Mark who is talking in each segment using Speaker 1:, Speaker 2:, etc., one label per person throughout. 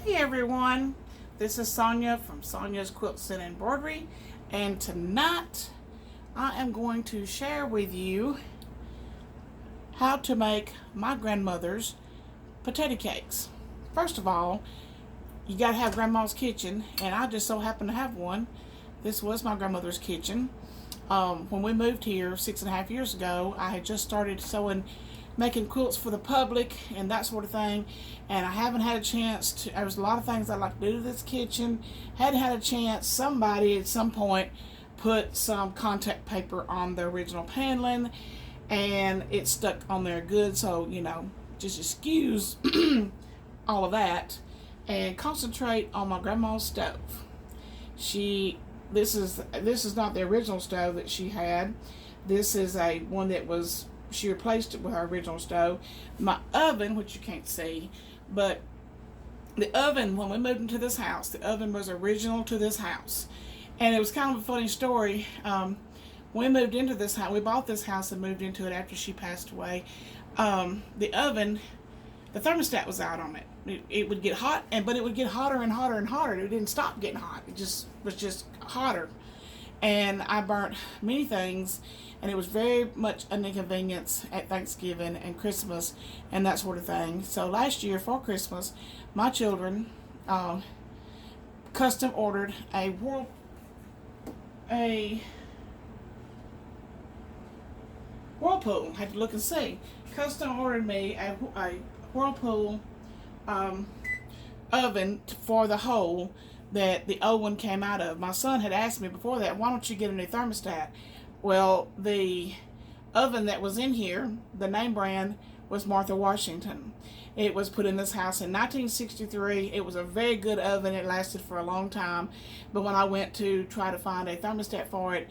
Speaker 1: Hey everyone, this is Sonya from Sonya's Quilts and Embroidery, and tonight I am going to share with you how to make my grandmother's potato cakes. First of all, you gotta have grandma's kitchen, and I just so happen to have one. This was my grandmother's kitchen. When we moved here 6.5 years ago, I had just started making quilts for the public and that sort of thing, and I haven't had a chance to. There was a lot of things I'd like to do to this kitchen. Hadn't had a chance. Somebody at some point put some contact paper on the original paneling and it stuck on there good, so just excuse all of that and concentrate on my grandma's stove. This is not the original stove that she had. This is one that she replaced it with her original stove. My oven, which you can't see, but the oven, when we moved into this house, the oven was original to this house. And it was kind of a funny story. When we moved into this house, we bought this house and moved into it after she passed away. The oven, the thermostat was out on it. It would get hot, but it would get hotter and hotter and hotter. It didn't stop getting hot. It was just hotter. And I burnt many things, and it was very much an inconvenience at Thanksgiving and Christmas and that sort of thing. So last year for Christmas, my children custom ordered a Whirlpool. I had to look and see. Custom ordered me a Whirlpool oven for the hole that the old one came out of. My son had asked me before that, why don't you get a new thermostat? Well, the oven that was in here, the name brand was Martha Washington. It was put in this house in 1963. It was a very good oven. It lasted for a long time. But when I went to try to find a thermostat for it,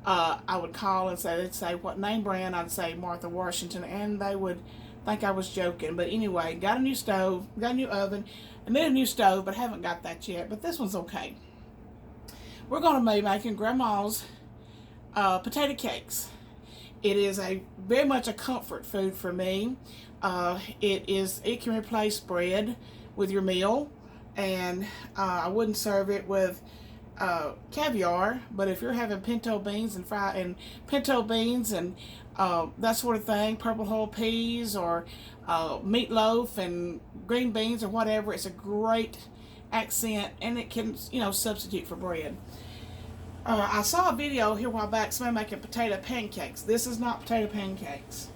Speaker 1: I would call and they'd say, what name brand? I'd say Martha Washington, and they would think I was joking. But anyway, got a new stove, got a new oven. I made a new stove, but haven't got that yet. But this one's okay. We're going to be making Grandma's potato cakes. It is very much a comfort food for me. It can replace bread with your meal, and I wouldn't serve it with caviar. But if you're having pinto beans and that sort of thing, purple whole peas or meatloaf and green beans or whatever, it's a great accent, and it can substitute for bread. I saw a video here a while back, somebody making potato pancakes. This is not potato pancakes.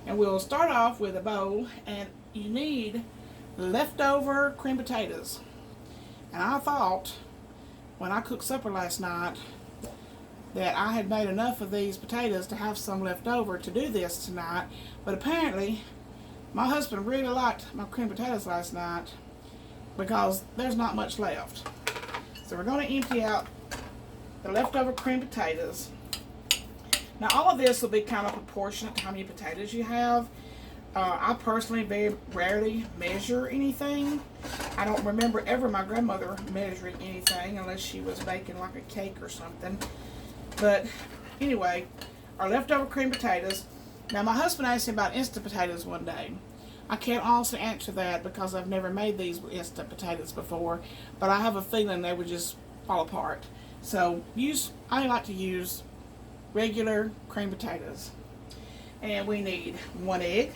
Speaker 1: And we'll start off with a bowl, and you need leftover cream potatoes. And I thought, when I cooked supper last night, that I had made enough of these potatoes to have some left over to do this tonight. But apparently, my husband really liked my cream potatoes last night because there's not much left. So we're going to empty out the leftover cream potatoes. Now all of this will be kind of proportionate to how many potatoes you have. I personally very rarely measure anything. I don't remember ever my grandmother measuring anything unless she was baking like a cake or something. But anyway, our leftover cream potatoes. Now my husband asked me about instant potatoes one day. I can't honestly answer that because I've never made these with instant potatoes before, but I have a feeling they would just fall apart. So I like to use regular cream potatoes. And we need 1 egg.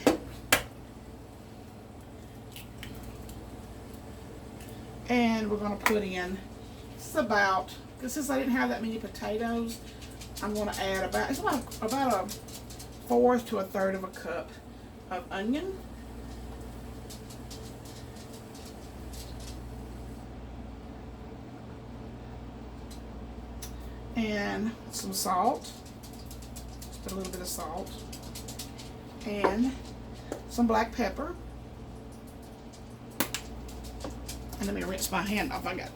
Speaker 1: And we're going to put in, since I didn't have that many potatoes, I'm going to add about a fourth to a third of a cup of onion. And some salt, just a little bit of salt, and some black pepper. And let me rinse my hand off. I got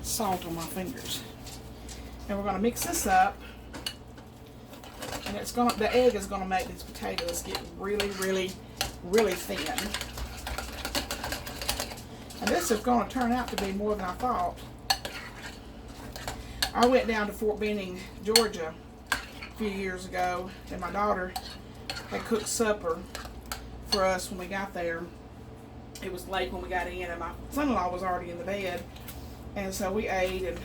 Speaker 1: salt on my fingers. And we're going to mix this up, and the egg is going to make these potatoes get really, really, really thin. And this is going to turn out to be more than I thought. I went down to Fort Benning, Georgia a few years ago, and my daughter had cooked supper for us when we got there. It was late when we got in, and my son-in-law was already in the bed. And so we ate, and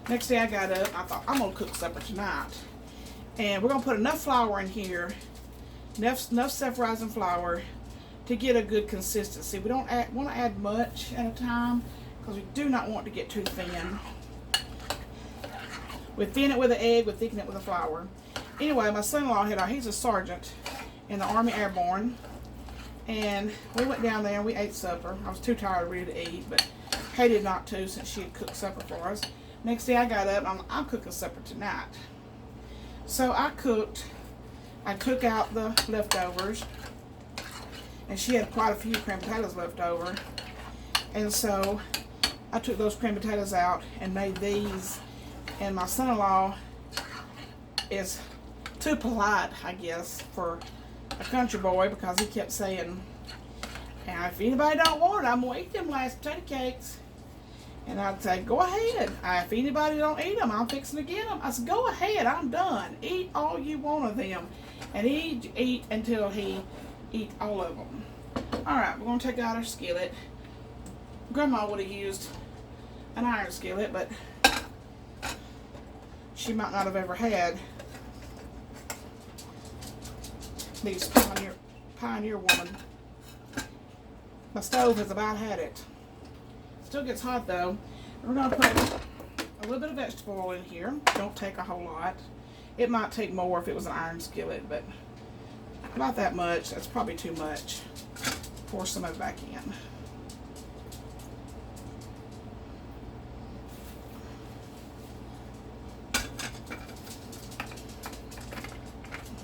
Speaker 1: next day I got up. I thought, I'm going to cook supper tonight. And we're going to put enough flour in here, enough self-rising flour to get a good consistency. We don't want to add much at a time because we do not want to get too thin. We thin it with an egg, we thicken it with a flour. Anyway, my son-in-law he's a sergeant in the Army Airborne. And we went down there and we ate supper. I was too tired really to eat, but hated not to since she had cooked supper for us. Next day I got up and I'm cooking supper tonight. So I took out the leftovers, and she had quite a few cream potatoes left over. And so I took those cream potatoes out and made these. And my son-in-law is too polite, I guess, for a country boy, because he kept saying, if anybody don't want it, I'm going to eat them last potato cakes. And I'd say, go ahead. If anybody don't eat them, I'm fixing to get them. I said, go ahead, I'm done. Eat all you want of them. And he'd eat until he eat all of them. Alright, we're going to take out our skillet. Grandma would have used an iron skillet, but she might not have ever had these Pioneer woman. My stove has about had it. Still gets hot though. We're going to put a little bit of vegetable oil in here. Don't take a whole lot. It might take more if it was an iron skillet, but about that much. That's probably too much. Pour some of it back in.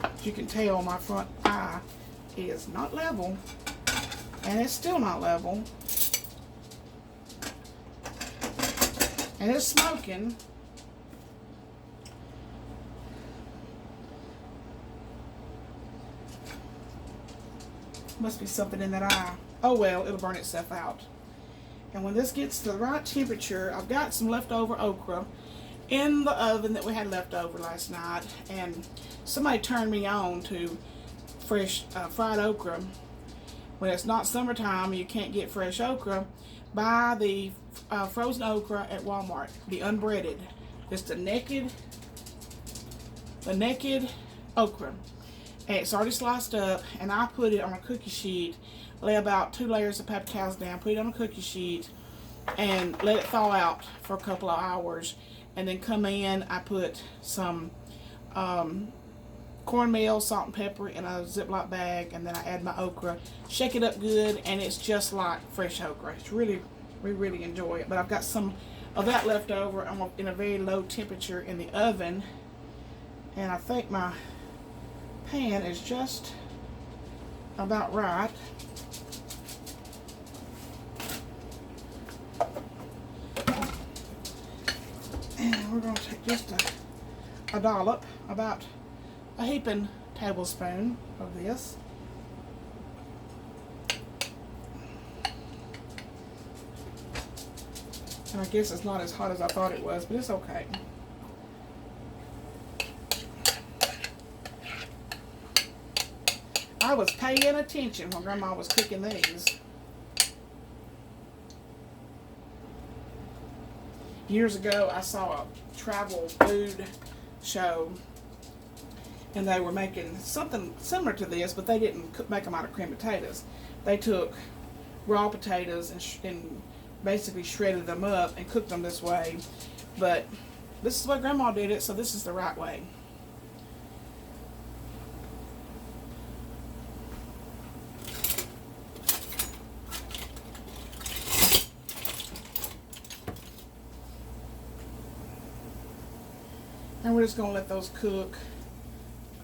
Speaker 1: As you can tell, my front eye is not level, and it's still not level. And it's smoking. Must be something in that eye. Oh well, it'll burn itself out. And when this gets to the right temperature, I've got some leftover okra in the oven that we had left over last night. And somebody turned me on to fresh fried okra. When it's not summertime and you can't get fresh okra, buy the frozen okra at Walmart, the unbreaded. Just the naked okra. And it's already sliced up, and I put it on a cookie sheet, lay about 2 layers of paper towels down, put it on a cookie sheet, and let it thaw out for a couple of hours. And then come in, I put some cornmeal, salt and pepper in a Ziploc bag, and then I add my okra, shake it up good, and it's just like fresh okra. It's really, we really enjoy it. But I've got some of that left over. I'm in a very low temperature in the oven, and I think my pan is just about right. And we're going to take just a dollop, about a heaping tablespoon of this. And I guess it's not as hot as I thought it was, but it's okay. I was paying attention when Grandma was cooking these. Years ago, I saw a travel food show, and they were making something similar to this, but they didn't make them out of cream potatoes. They took raw potatoes and basically shredded them up and cooked them this way. But this is the way Grandma did it, so this is the right way. And we're just going to let those cook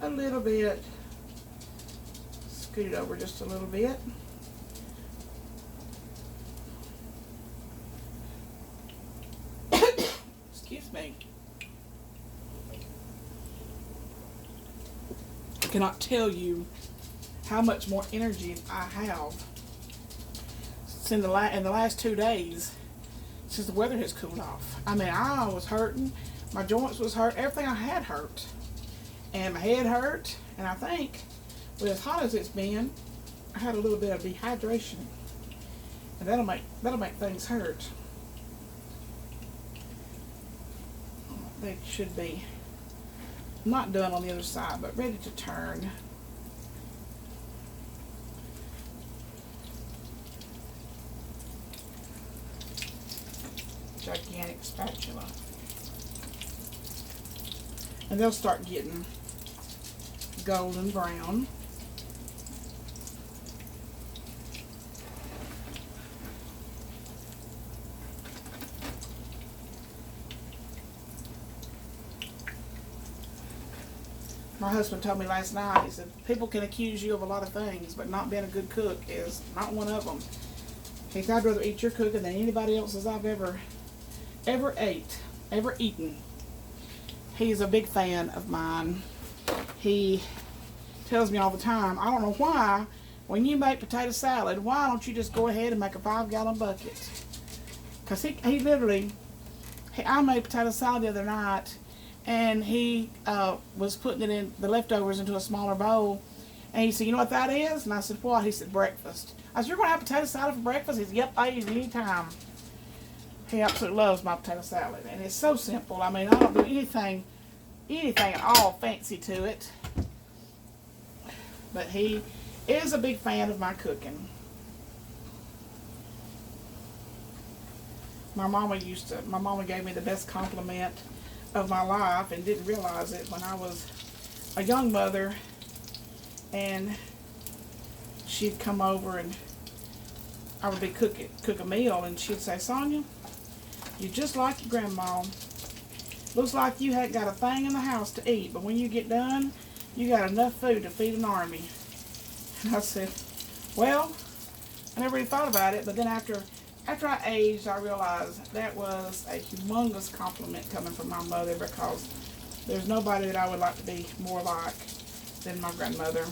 Speaker 1: a little bit. Scoot it over just a little bit. Excuse me. I cannot tell you how much more energy I have in the last 2 days since the weather has cooled off. I mean, I was hurting. My joints was hurt. Everything I had hurt. And my head hurt. And I think, with as hot as it's been, I had a little bit of dehydration. And that'll make things hurt. They should be not done on the other side, but ready to turn. Gigantic spatula. And they'll start getting golden brown. My husband told me last night, he said, people can accuse you of a lot of things, but not being a good cook is not one of them. He said, I'd rather eat your cooking than anybody else's I've ever eaten. He's a big fan of mine. He tells me all the time, I don't know why, when you make potato salad, why don't you just go ahead and make a 5-gallon bucket? Because he literally, I made potato salad the other night, and he was putting it in, the leftovers into a smaller bowl. And he said, you know what that is? And I said, what? He said, breakfast. I said, you're going to have potato salad for breakfast? He said, yep, I eat it anytime. He absolutely loves my potato salad. And it's so simple. I mean, I don't do anything at all fancy to it. But he is a big fan of my cooking. My mama gave me the best compliment of my life and didn't realize it when I was a young mother, and she'd come over and I would be cook a meal, and she'd say, Sonya, you just like your grandma. Looks like you hadn't got a thing in the house to eat, but when you get done, you got enough food to feed an army. And I said, well, I never really thought about it, but then after I aged, I realized that was a humongous compliment coming from my mother, because there's nobody that I would like to be more like than my grandmother.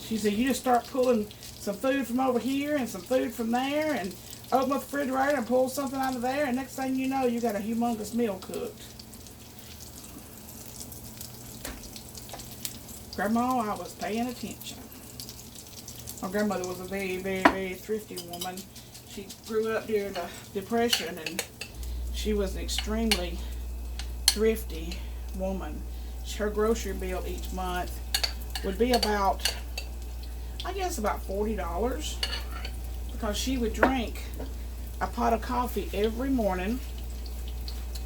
Speaker 1: She said, you just start pulling some food from over here and some food from there, and open up the refrigerator and pull something out of there, and next thing you know, you got a humongous meal cooked. Grandma, I was paying attention. My grandmother was a very, very, very thrifty woman. She grew up during the Depression, and she was an extremely thrifty woman. Her grocery bill each month would be about, I guess, about $40, because she would drink a pot of coffee every morning.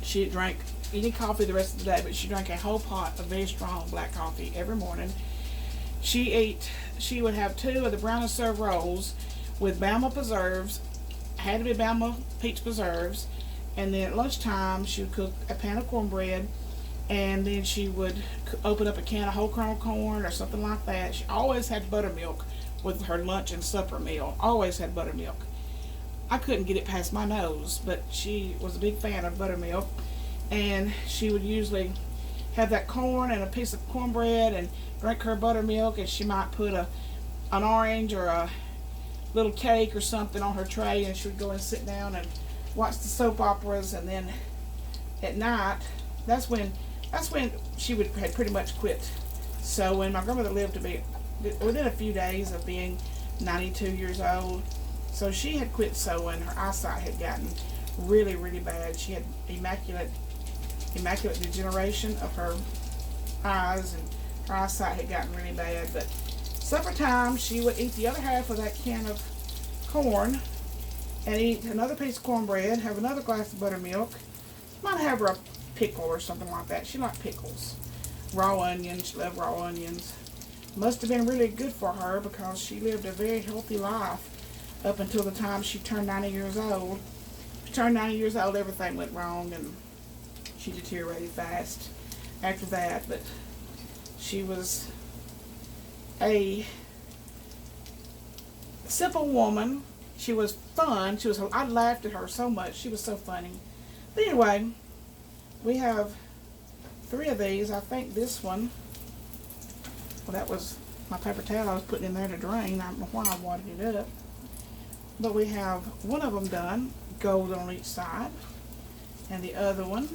Speaker 1: She drank any coffee the rest of the day, but she drank a whole pot of very strong black coffee every morning. She would have 2 of the Brown and Serve rolls with Bama preserves, had to be Bama peach preserves, and then at lunchtime she would cook a pan of cornbread, and then she would open up a can of whole kernel corn or something like that. She always had buttermilk with her lunch and supper meal. Always had buttermilk. I couldn't get it past my nose, but she was a big fan of buttermilk, and she would usually have that corn and a piece of cornbread and drink her buttermilk, and she might put an orange or a little cake or something on her tray, and she would go and sit down and watch the soap operas. And then at night, that's when she had pretty much quit sewing. My grandmother lived to be within a few days of being 92 years old, so she had quit sewing. Her eyesight had gotten really, really bad. She had immaculate degeneration of her eyes, and her eyesight had gotten really bad. But supper time, she would eat the other half of that can of corn and eat another piece of cornbread, have another glass of buttermilk, might have her a pickle or something like that. She liked pickles. Raw onions, she loved raw onions. Must have been really good for her, because she lived a very healthy life up until the time she turned 90 years old. She turned 90 years old, everything went wrong, and she deteriorated fast after that. But she was a simple woman. She was fun. I laughed at her so much. She was so funny. But anyway, we have 3 of these. I think this one, well, that was my paper towel I was putting in there to drain. I don't know why I watered it up. But we have one of them done, gold on each side, and the other one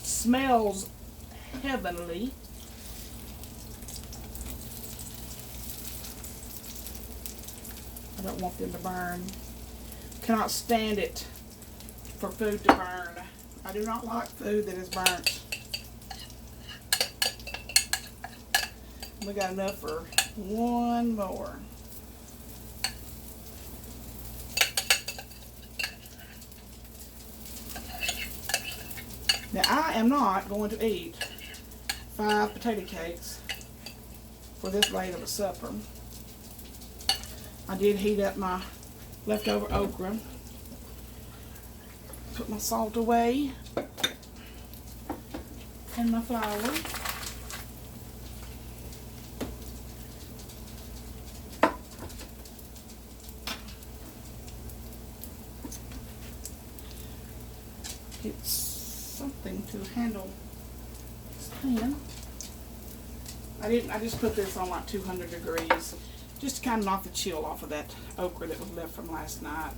Speaker 1: smells heavenly. don't want them to burn. Cannot stand it for food to burn. I do not like food that is burnt. We got enough for one more. Now I am not going to eat 5 potato cakes for this late of a supper. I did heat up my leftover okra. Put my salt away and my flour. Get something to handle this pan. I just put this on like 200 degrees just to kind of knock the chill off of that okra that was left from last night.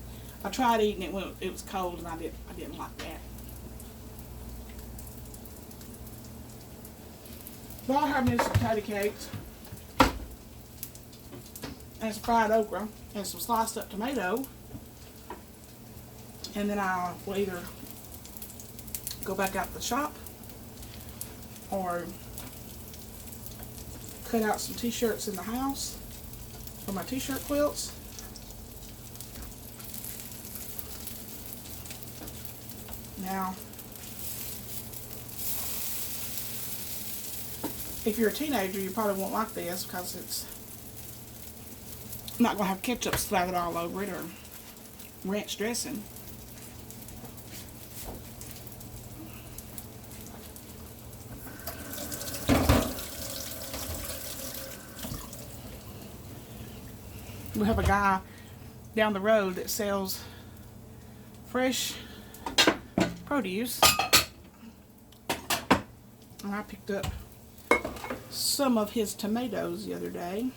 Speaker 1: I tried eating it when it was cold and I didn't like that. But I have me some potato cakes and some fried okra and some sliced up tomato, and then I will either go back out to the shop or cut out some t-shirts in the house for my t-shirt quilts. Now, if you're a teenager, you probably won't like this because it's not going to have ketchup slathered all over it or ranch dressing. We have a guy down the road that sells fresh produce, and I picked up some of his tomatoes the other day.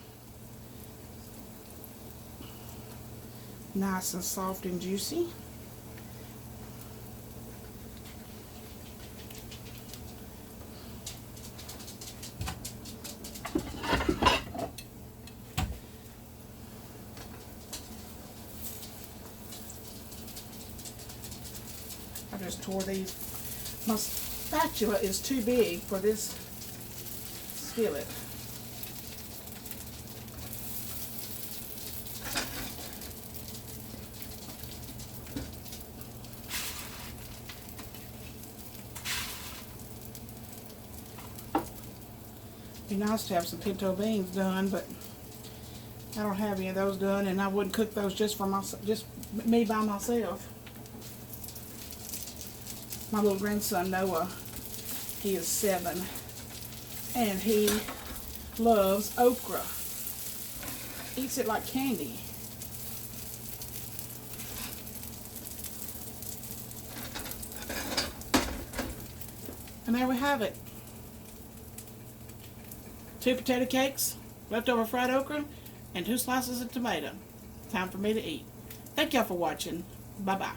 Speaker 1: Nice and soft and juicy. I just tore these. My spatula is too big for this skillet. Be nice to have some pinto beans done, but I don't have any of those done, and I wouldn't cook those just for myself, just me by myself. My little grandson Noah, he is 7, and he loves okra. Eats it like candy. And there we have it. 2 potato cakes, leftover fried okra, and 2 slices of tomato. Time for me to eat. Thank y'all for watching. Bye-bye.